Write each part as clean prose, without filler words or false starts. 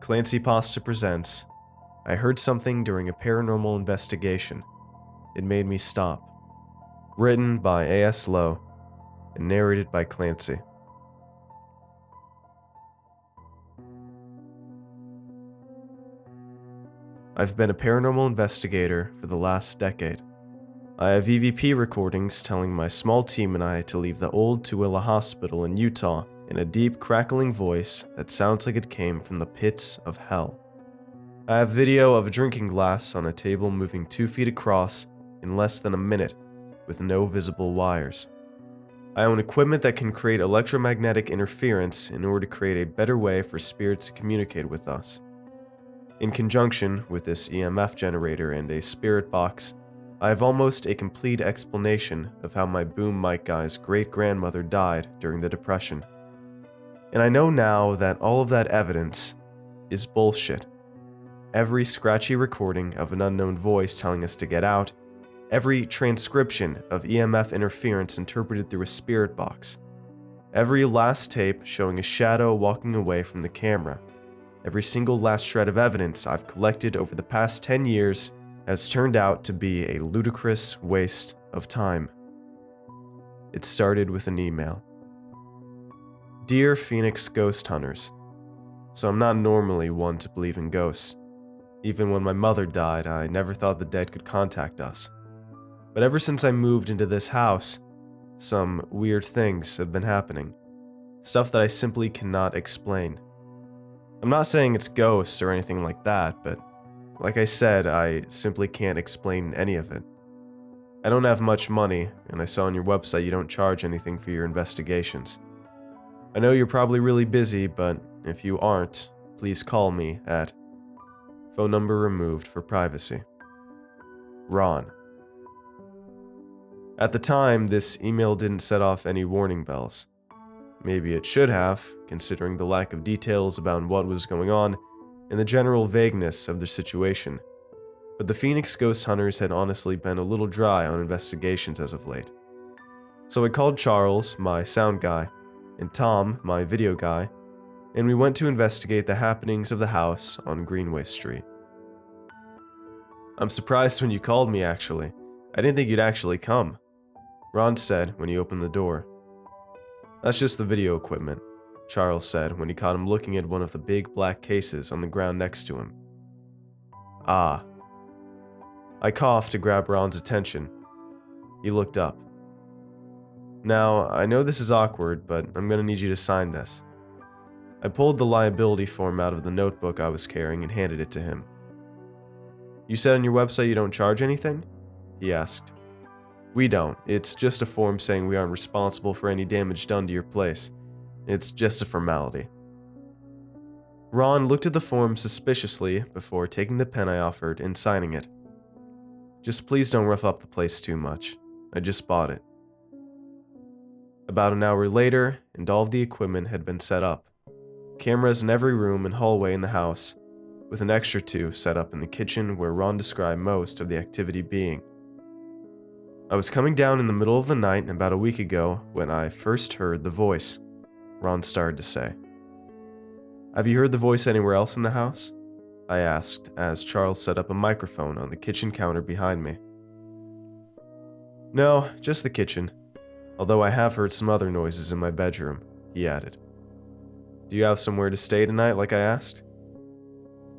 ClancyPasta presents I Heard Something During a Paranormal Investigation. It Made Me Stop. Written by A.S. Lowe and narrated by Clancy. I've been a paranormal investigator for the last decade. I have EVP recordings telling my small team and I to leave the old Tooele Hospital in Utah in a deep, crackling voice that sounds like it came from the pits of hell. I have video of a drinking glass on a table moving 2 feet across in less than a minute with no visible wires. I own equipment that can create electromagnetic interference in order to create a better way for spirits to communicate with us. In conjunction with this EMF generator and a spirit box, I have almost a complete explanation of how my boom mic guy's great-grandmother died during the Depression. And I know now that all of that evidence is bullshit. Every scratchy recording of an unknown voice telling us to get out, every transcription of EMF interference interpreted through a spirit box, every last tape showing a shadow walking away from the camera, every single last shred of evidence I've collected over the past 10 years has turned out to be a ludicrous waste of time. It started with an email. Dear Phoenix Ghost Hunters, so I'm not normally one to believe in ghosts. Even when my mother died, I never thought the dead could contact us. But ever since I moved into this house, some weird things have been happening. Stuff that I simply cannot explain. I'm not saying it's ghosts or anything like that, but like I said, I simply can't explain any of it. I don't have much money, and I saw on your website you don't charge anything for your investigations. I know you're probably really busy, but if you aren't, please call me at phone number removed for privacy. Ron. At the time, this email didn't set off any warning bells. Maybe it should have, considering the lack of details about what was going on and the general vagueness of the situation. But the Phoenix Ghost Hunters had honestly been a little dry on investigations as of late. So I called Charles, my sound guy, and Tom, my video guy, and we went to investigate the happenings of the house on Greenway Street. I'm surprised when you called me, actually. I didn't think you'd actually come, Ron said when he opened the door. That's just the video equipment, Charles said when he caught him looking at one of the big black cases on the ground next to him. Ah. I coughed to grab Ron's attention. He looked up. Now, I know this is awkward, but I'm gonna need you to sign this. I pulled the liability form out of the notebook I was carrying and handed it to him. You said on your website you don't charge anything? He asked. We don't. It's just a form saying we aren't responsible for any damage done to your place. It's just a formality. Ron looked at the form suspiciously before taking the pen I offered and signing it. Just please don't rough up the place too much. I just bought it. About an hour later, and all of the equipment had been set up. Cameras in every room and hallway in the house, with an extra 2 set up in the kitchen where Ron described most of the activity being. I was coming down in the middle of the night about a week ago when I first heard the voice, Ron started to say. Have you heard the voice anywhere else in the house? I asked as Charles set up a microphone on the kitchen counter behind me. No, just the kitchen, although I have heard some other noises in my bedroom, he added. Do you have somewhere to stay tonight like I asked?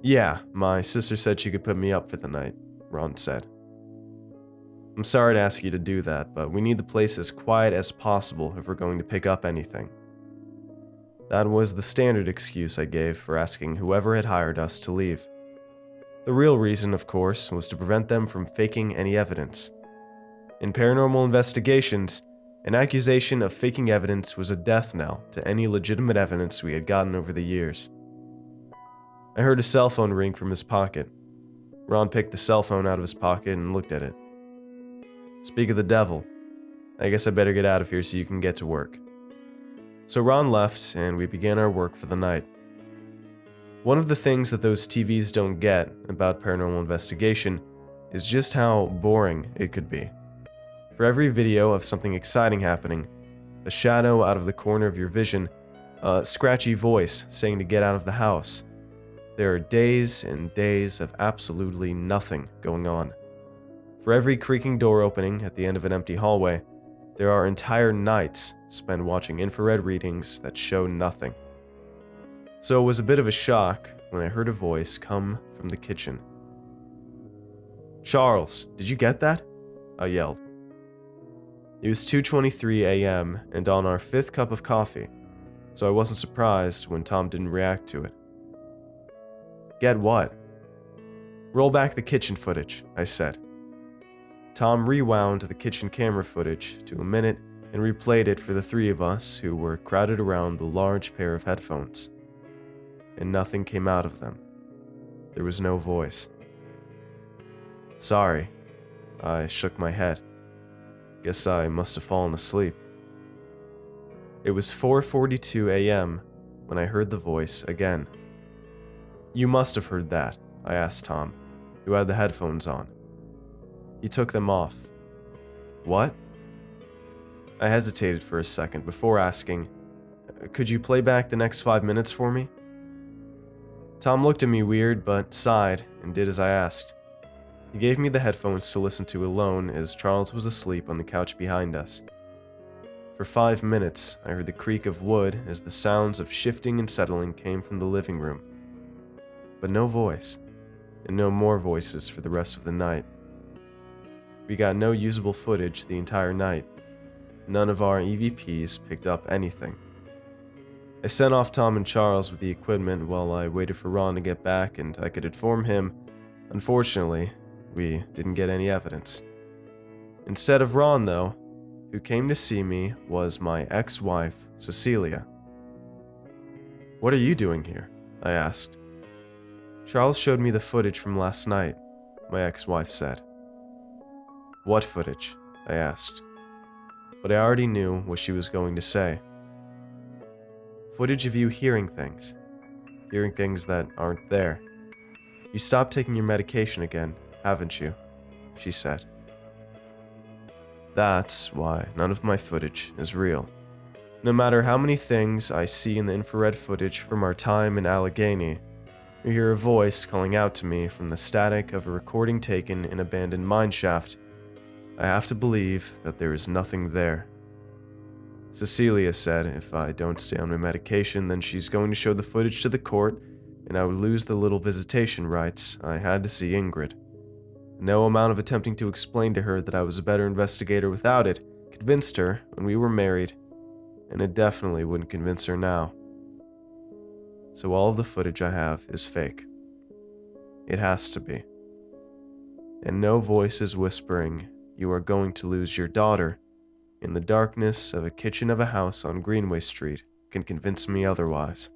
Yeah, my sister said she could put me up for the night, Ron said. I'm sorry to ask you to do that, but we need the place as quiet as possible if we're going to pick up anything. That was the standard excuse I gave for asking whoever had hired us to leave. The real reason, of course, was to prevent them from faking any evidence. In paranormal investigations, an accusation of faking evidence was a death knell to any legitimate evidence we had gotten over the years. I heard a cell phone ring from his pocket. Ron picked the cell phone out of his pocket and looked at it. Speak of the devil. I guess I better get out of here so you can get to work. So Ron left, and we began our work for the night. One of the things that those TVs don't get about paranormal investigation is just how boring it could be. For every video of something exciting happening, a shadow out of the corner of your vision, a scratchy voice saying to get out of the house, There are days and days of absolutely nothing going on. For every creaking door opening at the end of an empty hallway, there are entire nights spent watching infrared readings that show nothing. So it was a bit of a shock when I heard a voice come from the kitchen. "Charles, did you get that?" I yelled. It was 2:23 a.m. and on our 5th cup of coffee, so I wasn't surprised when Tom didn't react to it. "Get what?" "Roll back the kitchen footage," I said. Tom rewound the kitchen camera footage to a minute and replayed it for the three of us who were crowded around the large pair of headphones. And nothing came out of them. There was no voice. "Sorry." I shook my head. Guess I must have fallen asleep. It was 4:42 a.m. when I heard the voice again. "You must have heard that," I asked Tom, who had the headphones on. He took them off. "What?" I hesitated for a second before asking, "Could you play back the next 5 minutes for me?" Tom looked at me weird but sighed and did as I asked. He gave me the headphones to listen to alone as Charles was asleep on the couch behind us. For 5 minutes, I heard the creak of wood as the sounds of shifting and settling came from the living room. But no voice, and no more voices for the rest of the night. We got no usable footage the entire night. None of our EVPs picked up anything. I sent off Tom and Charles with the equipment while I waited for Ron to get back and I could inform him. Unfortunately, we didn't get any evidence. Instead of Ron, though, who came to see me was my ex-wife, Cecilia. "What are you doing here?" I asked. "Charles showed me the footage from last night," my ex-wife said. "What footage?" I asked. But I already knew what she was going to say. "Footage of you hearing things that aren't there. You stopped taking your medication again, haven't you?" she said. That's why none of my footage is real. No matter how many things I see in the infrared footage from our time in Allegheny, I hear a voice calling out to me from the static of a recording taken in an abandoned mineshaft. I have to believe that there is nothing there. Cecilia said if I don't stay on my medication, then she's going to show the footage to the court, and I would lose the little visitation rights I had to see Ingrid. No amount of attempting to explain to her that I was a better investigator without it convinced her when we were married, and it definitely wouldn't convince her now. So all of the footage I have is fake. It has to be. And no voice is whispering, "You are going to lose your daughter," in the darkness of a kitchen of a house on Greenway Street can convince me otherwise.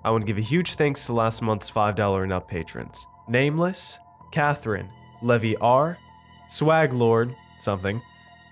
I want to give a huge thanks to last month's $5 and up patrons. Nameless, Catherine, Levy R, Swag Lord, something,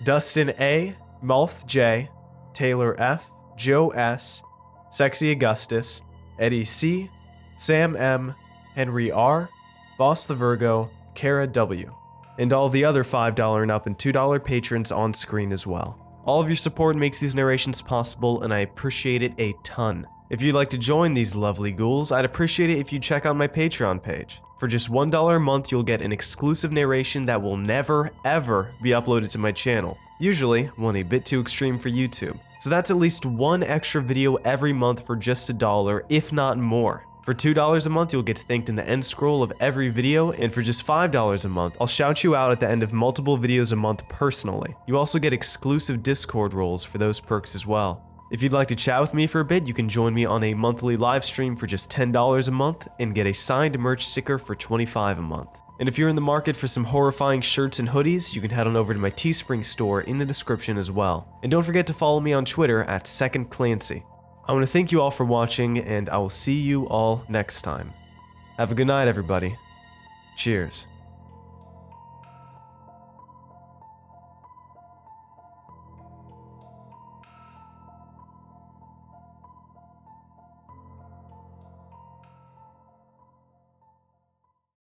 Dustin A, Malth J, Taylor F, Joe S, Sexy Augustus, Eddie C, Sam M, Henry R, Boss the Virgo, Kara W, and all the other $5 and up and $2 patrons on screen as well. All of your support makes these narrations possible, and I appreciate it a ton. If you'd like to join these lovely ghouls, I'd appreciate it if you check out my Patreon page. For just $1 a month, you'll get an exclusive narration that will never, ever be uploaded to my channel. Usually, one a bit too extreme for YouTube. So that's at least one extra video every month for just $1, if not more. For $2 a month, you'll get thanked in the end scroll of every video, and for just $5 a month, I'll shout you out at the end of multiple videos a month personally. You also get exclusive Discord roles for those perks as well. If you'd like to chat with me for a bit, you can join me on a monthly live stream for just $10 a month and get a signed merch sticker for $25 a month. And if you're in the market for some horrifying shirts and hoodies, you can head on over to my Teespring store in the description as well. And don't forget to follow me on Twitter at @2ndClancy. I want to thank you all for watching, and I will see you all next time. Have a good night, everybody. Cheers.